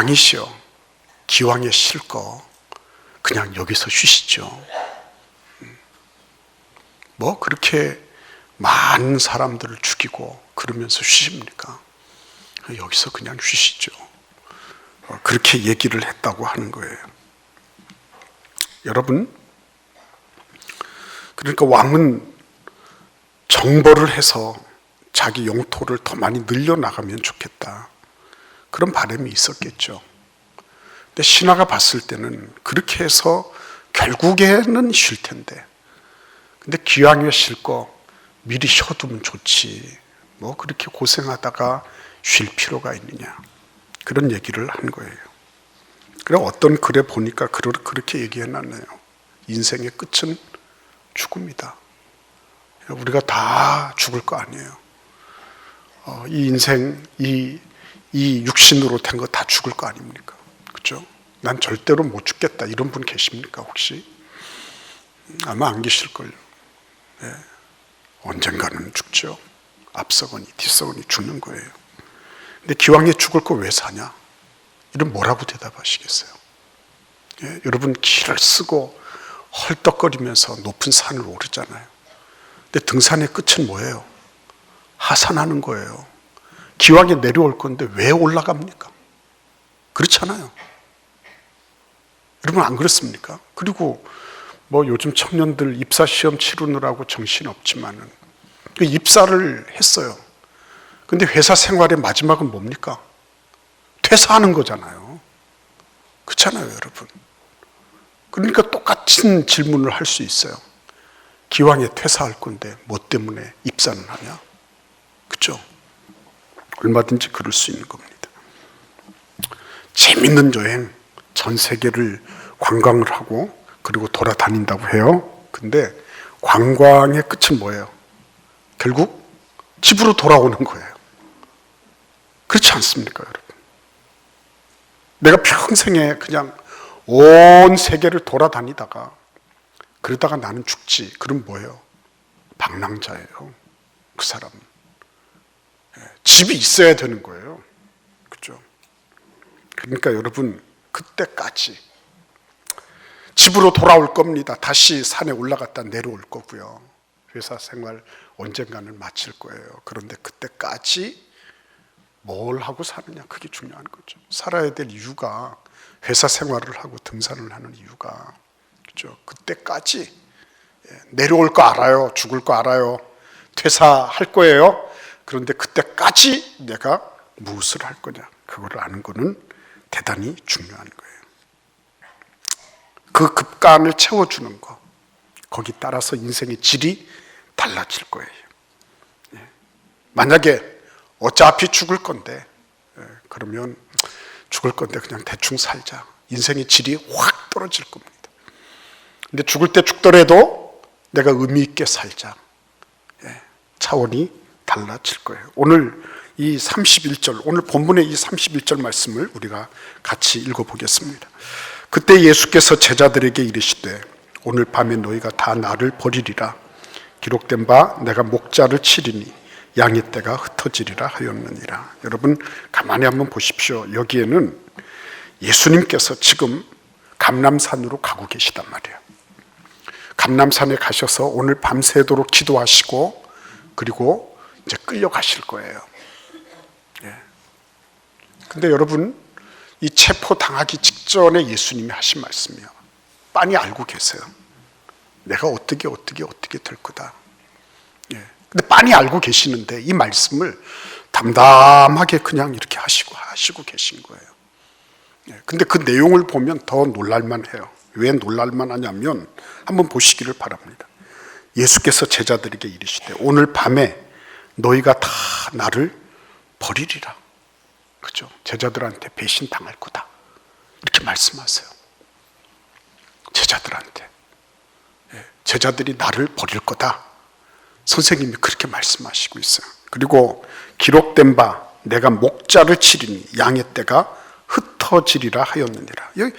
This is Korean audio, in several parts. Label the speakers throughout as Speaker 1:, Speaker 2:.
Speaker 1: 왕이시여, 기왕에 쉴 거 그냥 여기서 쉬시죠. 뭐 그렇게 많은 사람들을 죽이고 그러면서 쉬십니까? 여기서 그냥 쉬시죠. 그렇게 얘기를 했다고 하는 거예요. 여러분, 그러니까 왕은 정벌을 해서 자기 영토를 더 많이 늘려나가면 좋겠다, 그런 바람이 있었겠죠. 근데 신하가 봤을 때는 그렇게 해서 결국에는 쉴 텐데, 근데 기왕에 쉴 거 미리 쉬어두면 좋지, 뭐 그렇게 고생하다가 쉴 필요가 있느냐, 그런 얘기를 한 거예요. 그래, 어떤 글에 보니까 그렇게 얘기해놨네요. 인생의 끝은 죽음이다. 우리가 다 죽을 거 아니에요. 이 인생, 이 육신으로 된 거 다 죽을 거 아닙니까? 그죠? 난 절대로 못 죽겠다, 이런 분 계십니까 혹시? 아마 안 계실걸요. 네. 언젠가는 죽죠. 앞서거니 뒤서거니 죽는 거예요. 근데 기왕에 죽을 거 왜 사냐? 이런 뭐라고 대답하시겠어요? 예, 여러분, 길을 쓰고 헐떡거리면서 높은 산을 오르잖아요. 근데 등산의 끝은 뭐예요? 하산하는 거예요. 기왕에 내려올 건데 왜 올라갑니까? 그렇잖아요. 여러분, 안 그렇습니까? 그리고 뭐 요즘 청년들 입사 시험 치르느라고 정신없지만은 그 입사를 했어요. 근데 회사 생활의 마지막은 뭡니까? 퇴사하는 거잖아요. 그렇잖아요, 여러분. 그러니까 똑같은 질문을 할 수 있어요. 기왕에 퇴사할 건데 뭐 때문에 입사는 하냐? 그렇죠? 얼마든지 그럴 수 있는 겁니다. 재밌는 여행, 전 세계를 관광을 하고 그리고 돌아다닌다고 해요. 근데 관광의 끝은 뭐예요? 결국 집으로 돌아오는 거예요. 그렇지 않습니까, 여러분? 내가 평생에 그냥 온 세계를 돌아다니다가 그러다가 나는 죽지. 그럼 뭐예요? 방랑자예요. 그 사람은. 집이 있어야 되는 거예요. 그죠? 그러니까 여러분, 그때까지 집으로 돌아올 겁니다. 다시 산에 올라갔다 내려올 거고요. 회사 생활 언젠가는 마칠 거예요. 그런데 그때까지 뭘 하고 사느냐, 그게 중요한 거죠. 살아야 될 이유가, 회사 생활을 하고 등산을 하는 이유가, 그죠? 그때까지 내려올 거 알아요. 죽을 거 알아요. 퇴사할 거예요. 그런데 그때까지 내가 무엇을 할 거냐, 그걸 아는 거는 대단히 중요한 거예요. 그 급간을 채워주는 거, 거기 따라서 인생의 질이 달라질 거예요. 만약에 어차피 죽을 건데, 그러면 죽을 건데 그냥 대충 살자, 인생의 질이 확 떨어질 겁니다. 근데 죽을 때 죽더라도 내가 의미 있게 살자, 차원이 달라질 거예요. 오늘 이 31절, 오늘 본문의 이 31절 말씀을 우리가 같이 읽어보겠습니다. 그때 예수께서 제자들에게 이르시되 오늘 밤에 너희가 다 나를 버리리라. 기록된 바 내가 목자를 치리니 양의 떼가 흩어지리라 하였느니라. 여러분, 가만히 한번 보십시오. 여기에는 예수님께서 지금 감람산으로 가고 계시단 말이에요. 감람산에 가셔서 오늘 밤새도록 기도하시고 그리고 이제 끌려가실 거예요. 근데 여러분, 이 체포당하기 직전에 예수님이 하신 말씀이요, 빤히 알고 계세요. 내가 어떻게 될 거다. 근데 빤히 알고 계시는데 이 말씀을 담담하게 그냥 이렇게 하시고 계신 거예요. 근데 그 내용을 보면 더 놀랄만 해요. 왜 놀랄만 하냐면 한번 보시기를 바랍니다. 예수께서 제자들에게 이르시되 오늘 밤에 너희가 다 나를 버리리라. 그죠? 제자들한테 배신당할 거다, 이렇게 말씀하세요. 제자들한테. 제자들이 나를 버릴 거다, 선생님이 그렇게 말씀하시고 있어요. 그리고 기록된 바 내가 목자를 치리니 양의 떼가 흩어지리라 하였느니라. 여기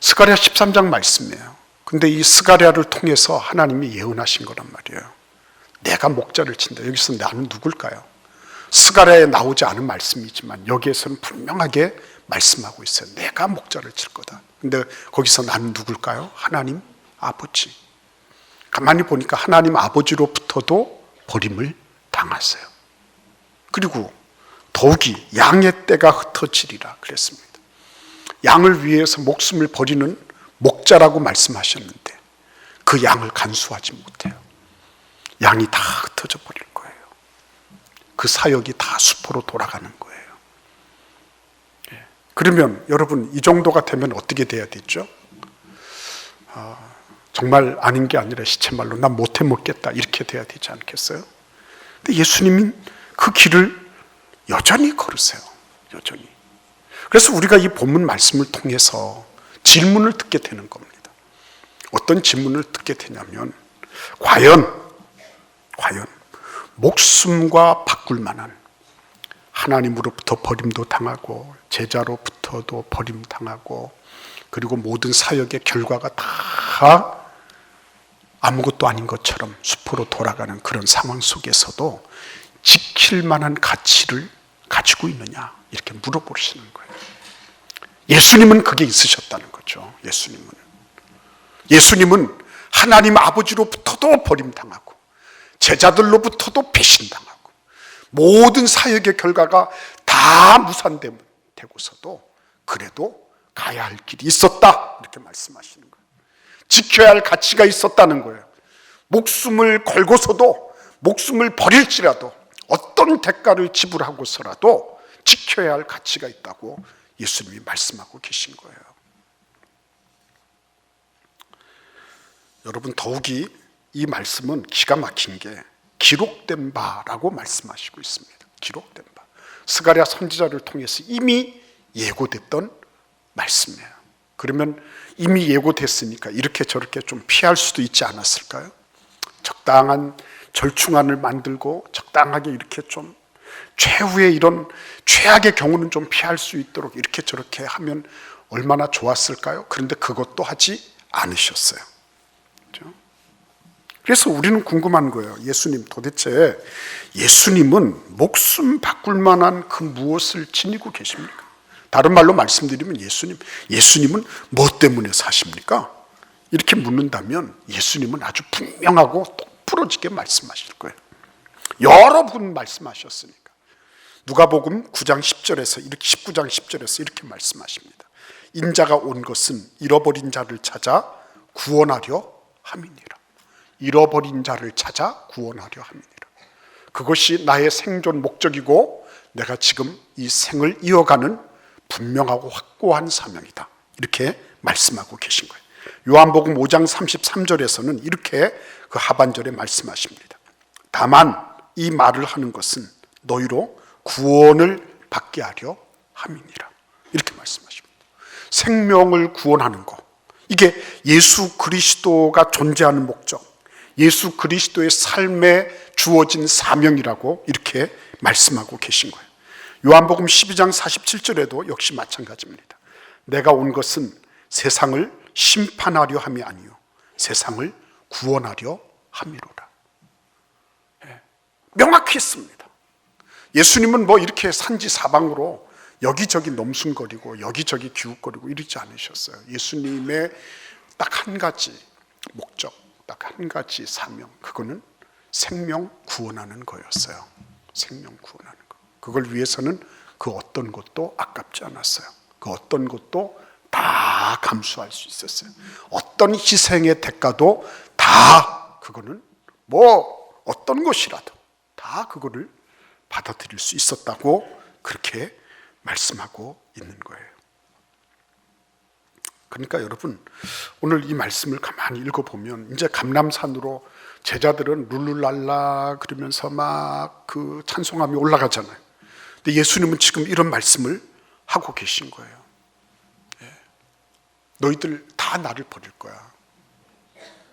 Speaker 1: 스가랴 13장 말씀이에요. 근데 이 스가랴를 통해서 하나님이 예언하신 거란 말이에요. 내가 목자를 친다. 여기서 나는 누굴까요? 스가랴에 나오지 않은 말씀이지만 여기에서는 분명하게 말씀하고 있어요. 내가 목자를 칠 거다. 근데 거기서 나는 누굴까요? 하나님 아버지. 가만히 보니까 하나님 아버지로부터도 버림을 당하세요. 그리고 더욱이 양의 떼가 흩어지리라 그랬습니다. 양을 위해서 목숨을 버리는 목자라고 말씀하셨는데 그 양을 간수하지 못해요. 양이 다 흩어져 버릴 거예요. 그 사역이 다 수포로 돌아가는 거예요. 그러면 여러분 이 정도가 되면 어떻게 돼야 되죠? 정말 아닌 게 아니라 시체말로 난 못해 먹겠다 이렇게 돼야 되지 않겠어요? 근데 예수님은 그 길을 여전히 걸으세요. 여전히. 그래서 우리가 이 본문 말씀을 통해서 질문을 듣게 되는 겁니다. 어떤 질문을 듣게 되냐면 과연 목숨과 바꿀 만한 하나님으로부터 버림도 당하고 제자로부터도 버림당하고 그리고 모든 사역의 결과가 다 아무것도 아닌 것처럼 수포로 돌아가는 그런 상황 속에서도 지킬 만한 가치를 가지고 있느냐 이렇게 물어보시는 거예요. 예수님은 그게 있으셨다는 거죠. 예수님은 하나님 아버지로부터도 버림당하고 제자들로부터도 배신당하고 모든 사역의 결과가 다 무산되고서도 그래도 가야 할 길이 있었다 이렇게 말씀하시는 거예요. 지켜야 할 가치가 있었다는 거예요. 목숨을 걸고서도 목숨을 버릴지라도 어떤 대가를 지불하고서라도 지켜야 할 가치가 있다고 예수님이 말씀하고 계신 거예요. 여러분 더욱이 이 말씀은 기가 막힌 게 기록된 바라고 말씀하시고 있습니다. 기록된 바. 스가랴 선지자를 통해서 이미 예고됐던 말씀이에요. 그러면 이미 예고됐으니까 이렇게 저렇게 좀 피할 수도 있지 않았을까요? 적당한 절충안을 만들고 적당하게 이렇게 좀 최후의 이런 최악의 경우는 좀 피할 수 있도록 이렇게 저렇게 하면 얼마나 좋았을까요? 그런데 그것도 하지 않으셨어요. 그렇죠? 그래서 우리는 궁금한 거예요. 예수님 도대체 예수님은 목숨 바꿀 만한 그 무엇을 지니고 계십니까? 다른 말로 말씀드리면 예수님은 뭐 때문에 사십니까? 이렇게 묻는다면 예수님은 아주 분명하고 똑부러지게 말씀하실 거예요. 여러 분 말씀하셨으니까. 누가복음 9장 10절에서 이렇게 19장 10절에서 이렇게 말씀하십니다. 인자가 온 것은 잃어버린 자를 찾아 구원하려 함이니라. 잃어버린 자를 찾아 구원하려 함이니라. 그것이 나의 생존 목적이고 내가 지금 이 생을 이어가는 분명하고 확고한 사명이다. 이렇게 말씀하고 계신 거예요. 요한복음 5장 33절에서는 이렇게 그 하반절에 말씀하십니다. 다만 이 말을 하는 것은 너희로 구원을 받게 하려 함이니라. 이렇게 말씀하십니다. 생명을 구원하는 것. 이게 예수 그리스도가 존재하는 목적, 예수 그리스도의 삶에 주어진 사명이라고 이렇게 말씀하고 계신 거예요. 요한복음 12장 47절에도 역시 마찬가지입니다. 내가 온 것은 세상을 심판하려 함이 아니요 세상을 구원하려 함이로라. 명확히 했습니다. 예수님은 뭐 이렇게 산지 사방으로 여기저기 넘순거리고 여기저기 기웃거리고 이러지 않으셨어요. 예수님의 딱 한 가지 목적, 딱 한 가지 사명, 그거는 생명 구원하는 거였어요. 생명 구원하는 거. 그걸 위해서는 그 어떤 것도 아깝지 않았어요. 그 어떤 것도 다 감수할 수 있었어요. 어떤 희생의 대가도 다 그거는 뭐 어떤 것이라도 다 그거를 받아들일 수 있었다고 그렇게 말씀하고 있는 거예요. 그러니까 여러분 오늘 이 말씀을 가만히 읽어보면 이제 감람산으로 제자들은 룰루랄라 그러면서 막 그 찬송함이 올라가잖아요. 근데 예수님은 지금 이런 말씀을 하고 계신 거예요. 너희들 다 나를 버릴 거야.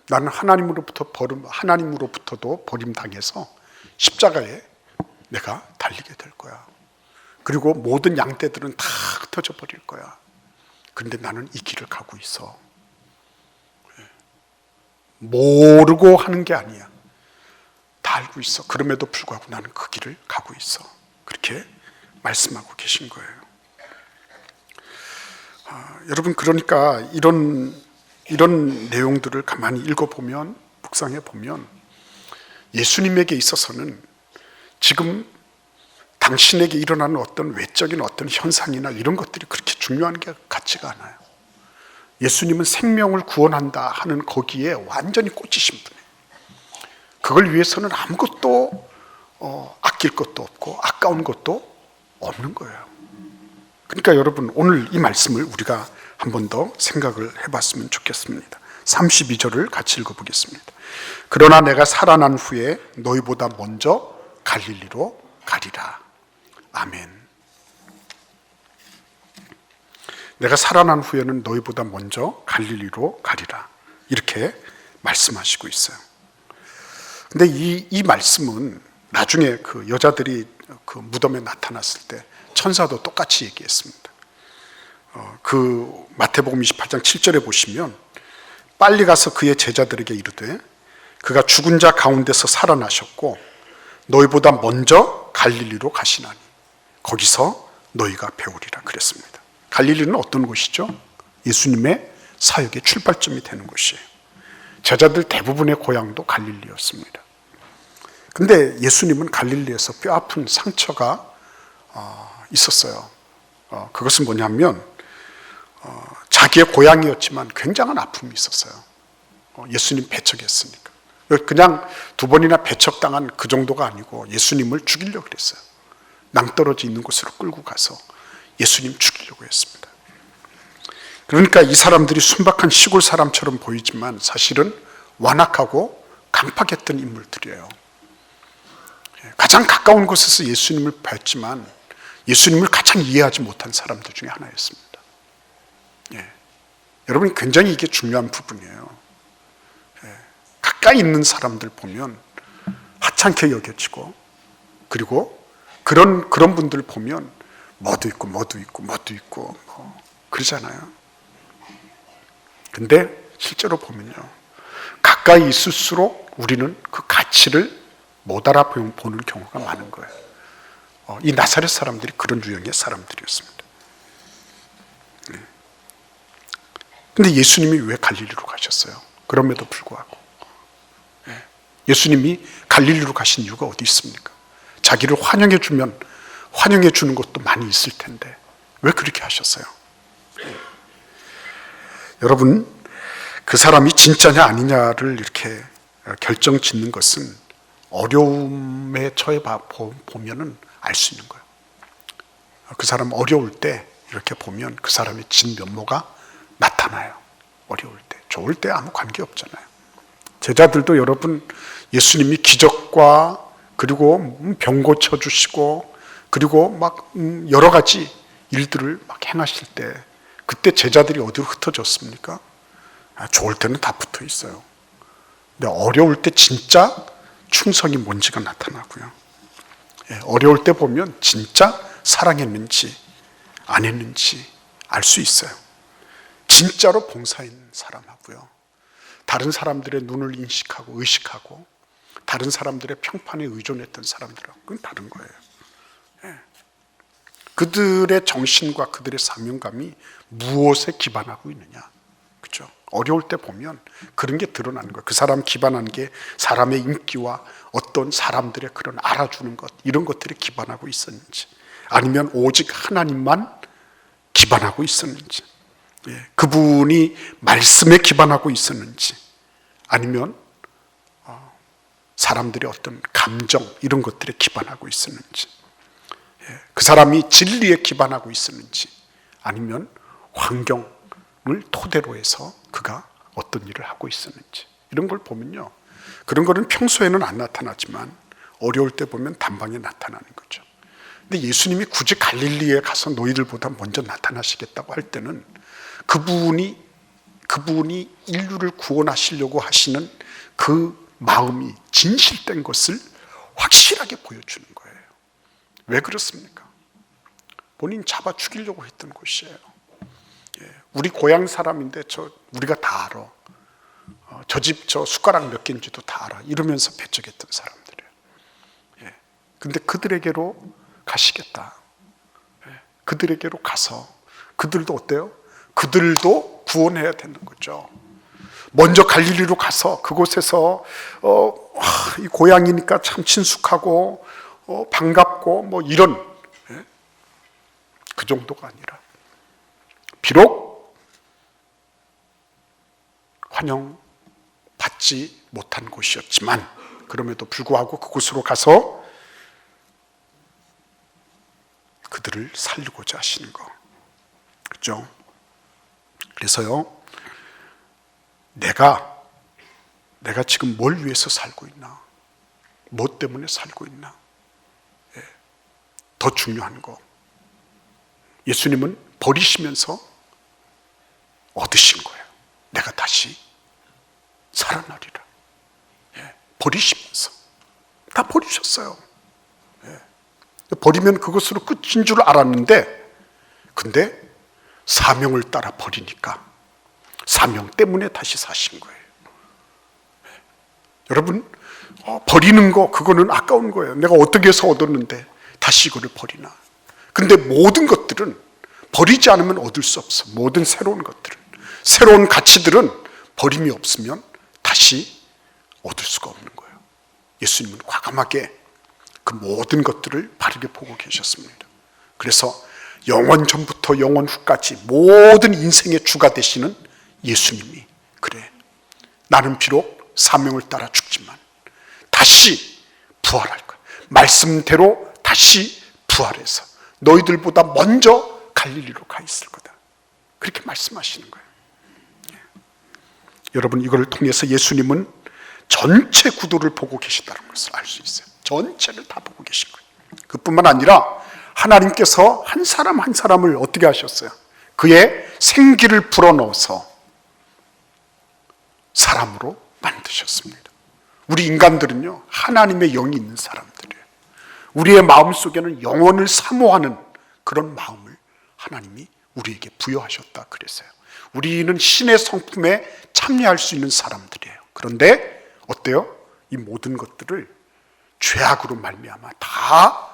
Speaker 1: 나는 하나님으로부터도 버림당해서 십자가에 내가 달리게 될 거야. 그리고 모든 양떼들은 다 흩어져 버릴 거야. 그런데 나는 이 길을 가고 있어. 모르고 하는 게 아니야. 다 알고 있어. 그럼에도 불구하고 나는 그 길을 가고 있어. 그렇게 말씀하고 계신 거예요. 여러분, 그러니까 이런 내용들을 가만히 읽어보면, 묵상해 보면 예수님에게 있어서는 지금 당신에게 일어나는 어떤 외적인 어떤 현상이나 이런 것들이 그렇게 중요한 게 같지가 않아요. 예수님은 생명을 구원한다 하는 거기에 완전히 꽂히신 분이에요. 그걸 위해서는 아무것도 아낄 것도 없고 아까운 것도 없는 거예요. 그러니까 여러분, 오늘 이 말씀을 우리가 한 번 더 생각을 해봤으면 좋겠습니다. 32절을 같이 읽어보겠습니다. 그러나 내가 살아난 후에 너희보다 먼저 갈릴리로 가리라. 아멘. 내가 살아난 후에는 너희보다 먼저 갈릴리로 가리라. 이렇게 말씀하시고 있어요. 근데 이 말씀은 나중에 그 여자들이 그 무덤에 나타났을 때 천사도 똑같이 얘기했습니다. 그 마태복음 28장 7절에 보시면 빨리 가서 그의 제자들에게 이르되 그가 죽은 자 가운데서 살아나셨고 너희보다 먼저 갈릴리로 가시나니 거기서 너희가 배우리라 그랬습니다. 갈릴리는 어떤 곳이죠? 예수님의 사역의 출발점이 되는 곳이에요. 제자들 대부분의 고향도 갈릴리였습니다. 근데 예수님은 갈릴리에서 뼈아픈 상처가 있었어요. 그것은 뭐냐면 자기의 고향이었지만 굉장한 아픔이 있었어요. 예수님 배척했으니까. 그냥 두 번이나 배척당한 그 정도가 아니고 예수님을 죽이려고 그랬어요. 낭떠러지 있는 곳으로 끌고 가서 예수님 죽이려고 했습니다. 그러니까 이 사람들이 순박한 시골 사람처럼 보이지만 사실은 완악하고 강팍했던 인물들이에요. 가장 가까운 곳에서 예수님을 뵀지만 예수님을 가장 이해하지 못한 사람들 중에 하나였습니다. 여러분, 굉장히 이게 중요한 부분이에요. 가까이 있는 사람들 보면 하찮게 여겨지고, 그리고 그런 분들 보면 뭐도 있고 그러잖아요. 근데 실제로 보면요, 가까이 있을수록 우리는 그 가치를 못 알아보는 경우가 많은 거예요. 이 나사렛 사람들이 그런 유형의 사람들이었습니다. 근데 예수님이 왜 갈릴리로 가셨어요? 그럼에도 불구하고 예수님이 갈릴리로 가신 이유가 어디 있습니까? 자기를 환영해 주면 환영해 주는 것도 많이 있을 텐데 왜 그렇게 하셨어요? 여러분, 그 사람이 진짜냐 아니냐를 이렇게 결정 짓는 것은 어려움에 처해 보면은 알 수 있는 거예요. 그 사람 어려울 때 이렇게 보면 그 사람의 진 면모가 나타나요. 어려울 때. 좋을 때 아무 관계 없잖아요. 제자들도 여러분, 예수님이 기적과 그리고 병 고쳐주시고 그리고 막 여러 가지 일들을 막 행하실 때 그때 제자들이 어디로 흩어졌습니까? 좋을 때는 다 붙어 있어요. 근데 어려울 때 진짜 충성이 뭔지가 나타나고요. 어려울 때 보면 진짜 사랑했는지 안 했는지 알 수 있어요. 진짜로 봉사인 사람하고요, 다른 사람들의 눈을 인식하고 의식하고 다른 사람들의 평판에 의존했던 사람들하고 그건 다른 거예요. 그들의 정신과 그들의 사명감이 무엇에 기반하고 있느냐, 그렇죠? 어려울 때 보면 그런 게 드러나는 거예요. 그 사람 기반한 게 사람의 인기와 어떤 사람들의 그런 알아주는 것, 이런 것들에 기반하고 있었는지, 아니면 오직 하나님만 기반하고 있었는지, 그분이 말씀에 기반하고 있었는지, 아니면 사람들의 어떤 감정 이런 것들에 기반하고 있었는지, 그 사람이 진리에 기반하고 있었는지, 아니면 환경을 토대로 해서 그가 어떤 일을 하고 있었는지, 이런 걸 보면요, 그런 거는 평소에는 안 나타나지만 어려울 때 보면 단방에 나타나는 거죠. 근데 예수님이 굳이 갈릴리에 가서 너희들보다 먼저 나타나시겠다고 할 때는 그분이 인류를 구원하시려고 하시는 그 마음이 진실된 것을 확실하게 보여주는 거예요. 왜 그렇습니까? 본인 잡아 죽이려고 했던 곳이에요. 우리 고향 사람인데 우리가 다 알아. 저 집 저 숟가락 몇 개인지도 다 알아. 이러면서 배척했던 사람들이에요. 근데 그들에게로 가시겠다. 그들에게로 가서 그들도 어때요? 그들도 구원해야 되는 거죠. 먼저 갈릴리로 가서 그곳에서 이 고향이니까 참 친숙하고 반갑고 뭐 이런 그 정도가 아니라 비록 환영받지 못한 곳이었지만 그럼에도 불구하고 그곳으로 가서 그들을 살리고자 하시는 거. 그렇죠? 그래서요, 내가 지금 뭘 위해서 살고 있나? 뭐 때문에 살고 있나? 더 중요한 거. 예수님은 버리시면서 얻으신 거예요. 내가 다시 살아나리라. 버리시면서. 다 버리셨어요. 버리면 그것으로 끝인 줄 알았는데, 근데 사명을 따라 버리니까 사명 때문에 다시 사신 거예요. 여러분, 버리는 거 그거는 아까운 거예요. 내가 어떻게 해서 얻었는데 다시 이거를 버리나. 근데 모든 것들은 버리지 않으면 얻을 수 없어. 모든 새로운 것들은, 새로운 가치들은 버림이 없으면 다시 얻을 수가 없는 거예요. 예수님은 과감하게 그 모든 것들을 바르게 보고 계셨습니다. 그래서 영원 전부터 영원 후까지 모든 인생의 주가 되시는 예수님이, 그래, 나는 비록 사명을 따라 죽지만 다시 부활할 거야. 말씀대로 다시 부활해서 너희들보다 먼저 갈릴리로 가 있을 거다. 그렇게 말씀하시는 거예요. 여러분, 이걸 통해서 예수님은 전체 구도를 보고 계시다는 것을 알 수 있어요. 전체를 다 보고 계신 거예요. 그뿐만 아니라 하나님께서 한 사람 한 사람을 어떻게 하셨어요? 그의 생기를 불어넣어서 사람으로 만드셨습니다. 우리 인간들은요, 하나님의 영이 있는 사람들이에요. 우리의 마음속에는 영원을 사모하는 그런 마음을 하나님이 우리에게 부여하셨다 그랬어요. 우리는 신의 성품에 참여할 수 있는 사람들이에요. 그런데 어때요? 이 모든 것들을 죄악으로 말미암아 다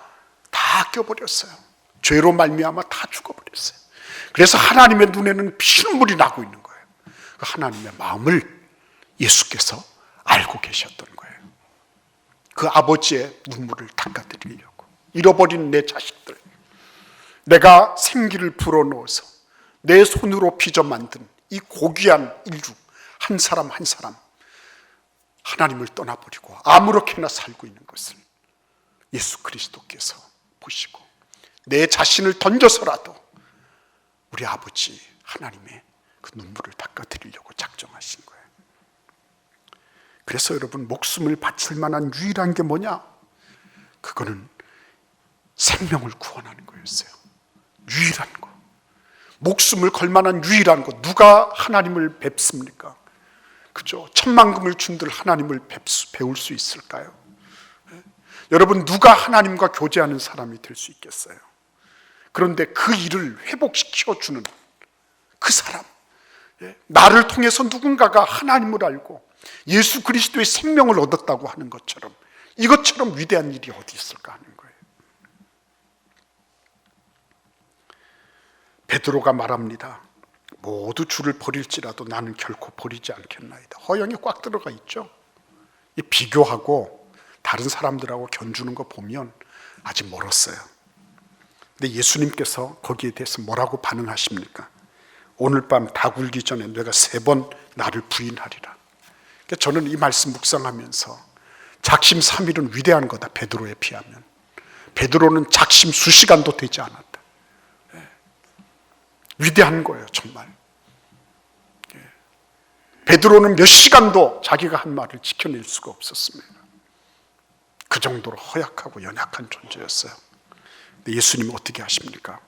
Speaker 1: 껴버렸어요. 죄로 말미암아 다 죽어버렸어요. 그래서 하나님의 눈에는 피눈물이 나고 있는 거예요. 그 하나님의 마음을 예수께서 알고 계셨던 거예요. 그 아버지의 눈물을 닦아드리려고. 잃어버린 내 자식들, 내가 생기를 불어넣어서 내 손으로 빚어 만든 이 고귀한 인류 한 사람 한 사람, 하나님을 떠나버리고 아무렇게나 살고 있는 것을 예수 그리스도께서 보시고 내 자신을 던져서라도 우리 아버지 하나님의 그 눈물을 닦아드리려고 작정하신 거예요. 그래서 여러분, 목숨을 바칠 만한 유일한 게 뭐냐? 그거는 생명을 구원하는 거였어요. 유일한 거. 목숨을 걸 만한 유일한 거. 누가 하나님을 뵙습니까? 그죠? 천만금을 준들 하나님을 배울 수 있을까요? 여러분, 누가 하나님과 교제하는 사람이 될 수 있겠어요? 그런데 그 일을 회복시켜주는 그 사람, 나를 통해서 누군가가 하나님을 알고 예수 그리스도의 생명을 얻었다고 하는 것처럼, 이것처럼 위대한 일이 어디 있을까 하는 거예요. 베드로가 말합니다. 모두 주를 버릴지라도 나는 결코 버리지 않겠나이다. 허영이 꽉 들어가 있죠. 이 비교하고 다른 사람들하고 견주는 거 보면 아직 멀었어요. 근데 예수님께서 거기에 대해서 뭐라고 반응하십니까? 오늘 밤 다 굴기 전에 내가 3번 나를 부인하리라. 그러니까 저는 이 말씀 묵상하면서 작심삼일은 위대한 거다. 베드로에 비하면 베드로는 작심 수시간도 되지 않았다. 위대한 거예요, 정말. 베드로는 몇 시간도 자기가 한 말을 지켜낼 수가 없었습니다. 그 정도로 허약하고 연약한 존재였어요. 근데 예수님은 어떻게 하십니까?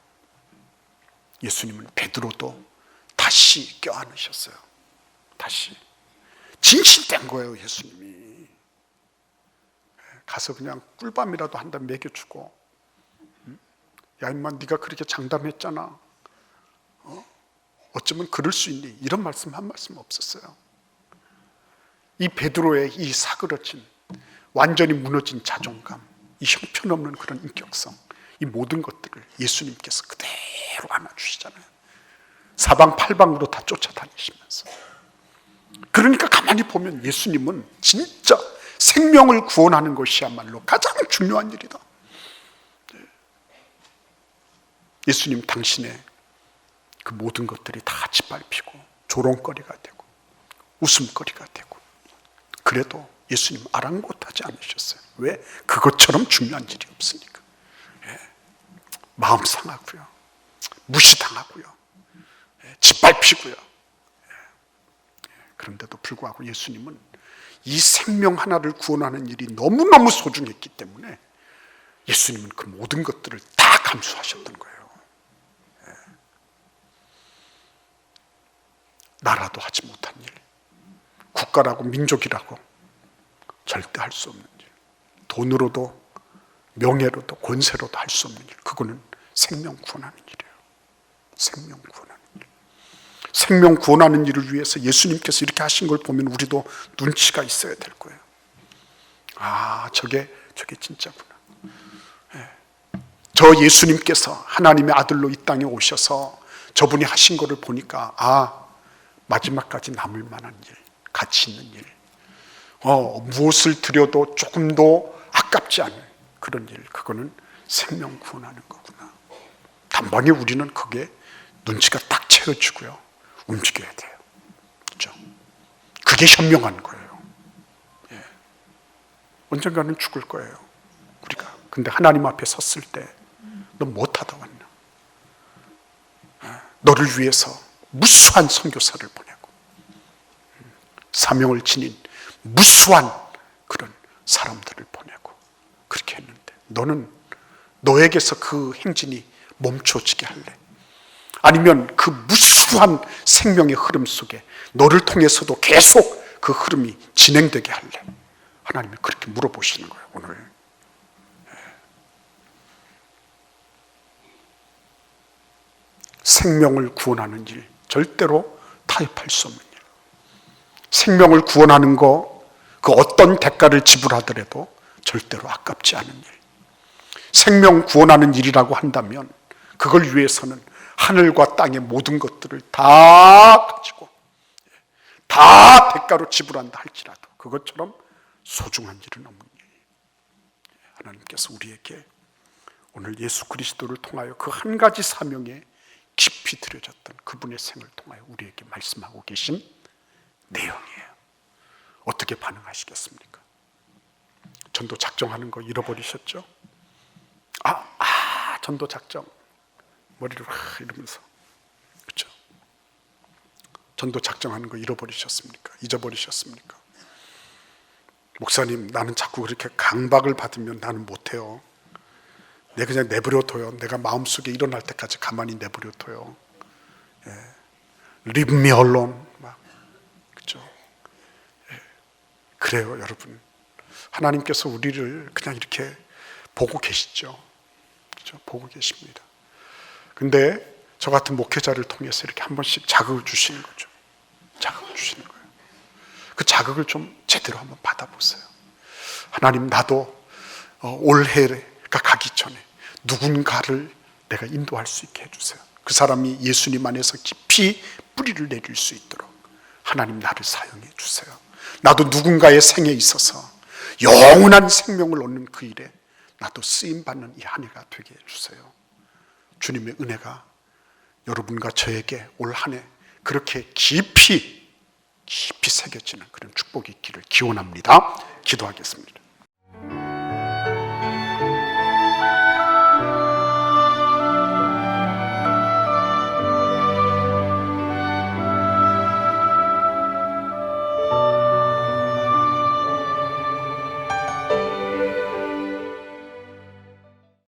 Speaker 1: 예수님은 베드로도 다시 껴안으셨어요. 다시. 진실된 거예요, 예수님이. 가서 그냥 꿀밤이라도 한 단 먹여주고, 야 임마 네가 그렇게 장담했잖아. 어쩌면 그럴 수 있니? 이런 말씀 한 말씀 없었어요. 이 베드로의 이 사그러진, 완전히 무너진 자존감, 이 형편없는 그런 인격성, 이 모든 것들을 예수님께서 그대로 안아주시잖아요. 사방팔방으로 다 쫓아다니시면서. 그러니까 가만히 보면 예수님은 진짜 생명을 구원하는 것이야말로 가장 중요한 일이다. 예수님 당신의 그 모든 것들이 다 짓밟히고 조롱거리가 되고 웃음거리가 되고, 그래도 예수님 아랑곳하지 않으셨어요. 왜? 그것처럼 중요한 일이 없으니까. 마음 상하고요, 무시당하고요, 짓밟히고요. 그런데도 불구하고 예수님은 이 생명 하나를 구원하는 일이 너무너무 소중했기 때문에 예수님은 그 모든 것들을 다 감수하셨던 거예요. 나라도 하지 못한 일, 국가라고 민족이라고 절대 할 수 없는 일, 돈으로도 명예로도 권세로도 할 수 없는 일, 그거는 생명 구원하는 일이에요. 생명 구원하는 일. 생명 구원하는 일을 위해서 예수님께서 이렇게 하신 걸 보면 우리도 눈치가 있어야 될 거예요. 아, 저게 진짜구나. 저 예수님께서 하나님의 아들로 이 땅에 오셔서 저분이 하신 거를 보니까, 아, 마지막까지 남을 만한 일, 가치 있는 일, 무엇을 드려도 조금도 아깝지 않은 그런 일, 그거는 생명 구원하는 거구나. 단번에 우리는 그게 눈치가 딱 채워지고요, 움직여야 돼요. 그렇죠? 그게 현명한 거예요. 언젠가는 죽을 거예요, 우리가. 근데 하나님 앞에 섰을 때 너 못하다 왔나? 너를 위해서 무수한 선교사를 보내고 사명을 지닌 무수한 그런 사람들을 보내고 그렇게 했는데, 너는 너에게서 그 행진이 멈춰지게 할래? 아니면 그 무수한 생명의 흐름 속에 너를 통해서도 계속 그 흐름이 진행되게 할래? 하나님이 그렇게 물어보시는 거예요, 오늘. 생명을 구원하는 일, 절대로 타협할 수 없는 일. 생명을 구원하는 거, 그 어떤 대가를 지불하더라도 절대로 아깝지 않은 일. 생명 구원하는 일이라고 한다면 그걸 위해서는 하늘과 땅의 모든 것들을 다 가지고 다 대가로 지불한다 할지라도 그것처럼 소중한 일은 없는 일. 하나님께서 우리에게 오늘 예수 그리스도를 통하여 그 한 가지 사명에 깊이 들여졌던 그분의 생을 통하여 우리에게 말씀하고 계신 내용이에요. 어떻게 반응하시겠습니까? 전도 작정하는 거 잃어버리셨죠? 전도 작정, 머리를 이러면서, 그렇죠? 전도 작정하는 거 잃어버리셨습니까? 잊어버리셨습니까? 목사님, 나는 자꾸 그렇게 강박을 받으면 나는 못해요. 내가 그냥 내버려둬요. 내가 마음속에 일어날 때까지 가만히 내버려둬요. Leave me alone. 그렇죠? 그래요, 여러분. 하나님께서 우리를 그냥 이렇게 보고 계시죠. 그렇죠? 보고 계십니다. 근데 저 같은 목회자를 통해서 이렇게 한 번씩 자극을 주시는 거죠. 자극을 주시는 거예요. 그 자극을 좀 제대로 한번 받아보세요. 하나님, 나도 올해가 가기 전에 누군가를 내가 인도할 수 있게 해주세요. 그 사람이 예수님 안에서 깊이 뿌리를 내릴 수 있도록 하나님, 나를 사용해 주세요. 나도 누군가의 생에 있어서 영원한 생명을 얻는 그 일에 나도 쓰임받는 이 한 해가 되게 해주세요. 주님의 은혜가 여러분과 저에게 올 한 해 그렇게 깊이 새겨지는 그런 축복이 있기를 기원합니다. 기도하겠습니다.